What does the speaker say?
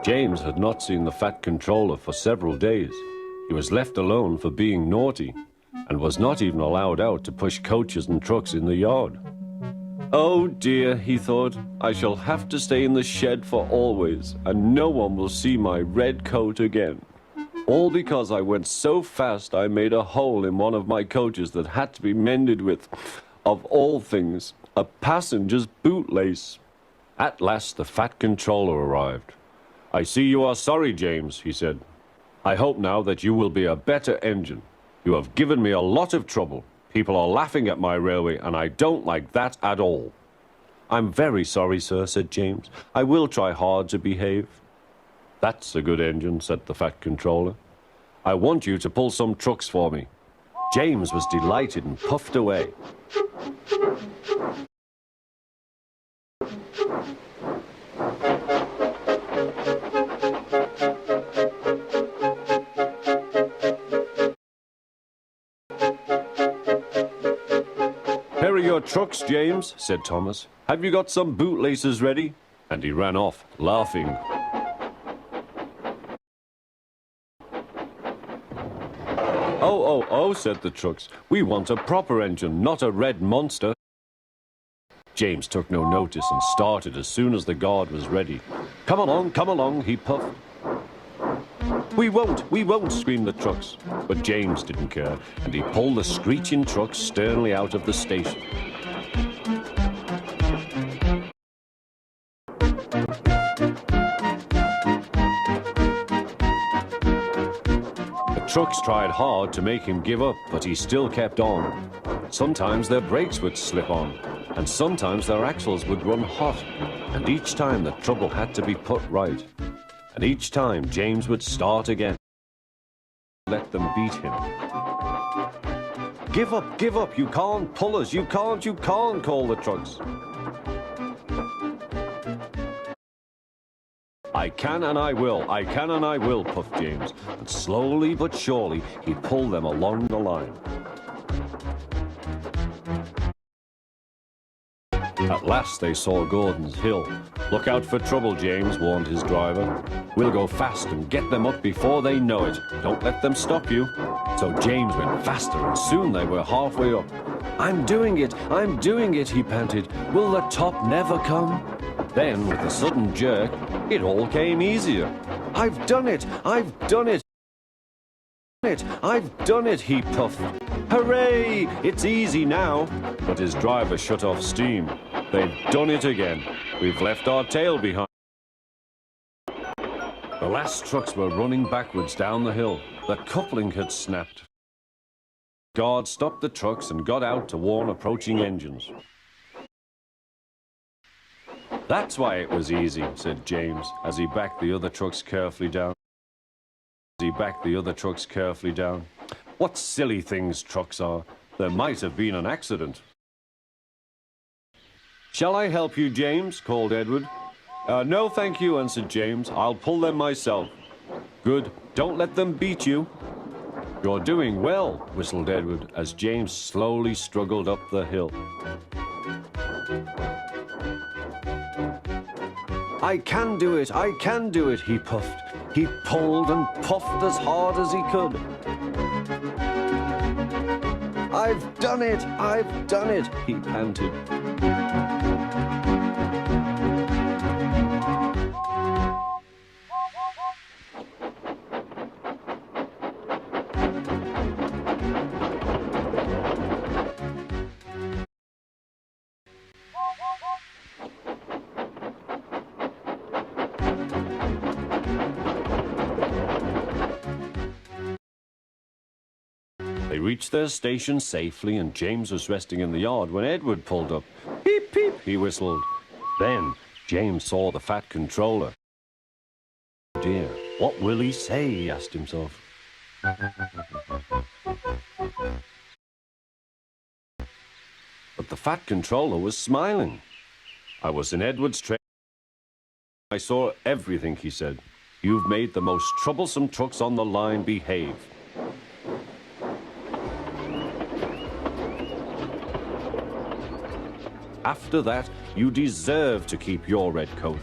James had not seen the Fat Controller for several days. He was left alone for being naughty and was not even allowed out to push coaches and trucks in the yard. Oh dear, he thought, I shall have to stay in the shed for always, and no one will see my red coat again. All because I went so fast I made a hole in one of my coaches that had to be mended with, of all things, a passenger's bootlace. At last the Fat Controller arrived. I see you are sorry, James, he said. I hope now that you will be a better engine. You have given me a lot of trouble. People are laughing at my railway, and I don't like that at all. I'm very sorry, sir, said James. I will try hard to behave. That's a good engine, said the Fat Controller. I want you to pull some trucks for me. James was delighted and puffed away. Hurry your trucks, James, said Thomas. Have you got some bootlaces ready? And he ran off, laughing. Oh, said the trucks. We want a proper engine, not a red monster. James took no notice and started as soon as the guard was ready. Come along, he puffed. We won't, screamed the trucks. But James didn't care, and he pulled the screeching trucks sternly out of the station. The trucks tried hard to make him give up, but he still kept on. Sometimes their brakes would slip on, and sometimes their axles would run hot, and each time the trouble had to be put right. And each time James would start again. Let them beat him. Give up, you can't pull us, you can't, called the trucks. I can and I will, puffed James, and slowly but surely he pulled them along the line. At last they saw Gordon's Hill. Look out for trouble, James, warned his driver. We'll go fast and get them up before they know it. Don't let them stop you. So James went faster, and soon they were halfway up. I'm doing it, he panted. Will the top never come? Then, with a sudden jerk, it all came easier. I've done it, he puffed. Hooray! It's easy now. But his driver shut off steam. They've done it again. We've left our tail behind. The last trucks were running backwards down the hill. The coupling had snapped. Guards stopped the trucks and got out to warn approaching engines. That's why it was easy, said James, as he backed the other trucks carefully down. What silly things trucks are. There might have been an accident. Shall I help you, James? Called Edward. No, thank you, answered James. I'll pull them myself. Good. Don't let them beat you. You're doing well, whistled Edward, as James slowly struggled up the hill. I can do it, he puffed. He pulled and puffed as hard as he could. I've done it, he panted. They reached their station safely, and James was resting in the yard when Edward pulled up. Peep, peep, he whistled. Then James saw the Fat Controller. Oh dear, what will he say, he asked himself. But the Fat Controller was smiling. I was in Edward's train. I saw everything, he said. You've made the most troublesome trucks on the line behave. After that, you deserve to keep your red coat.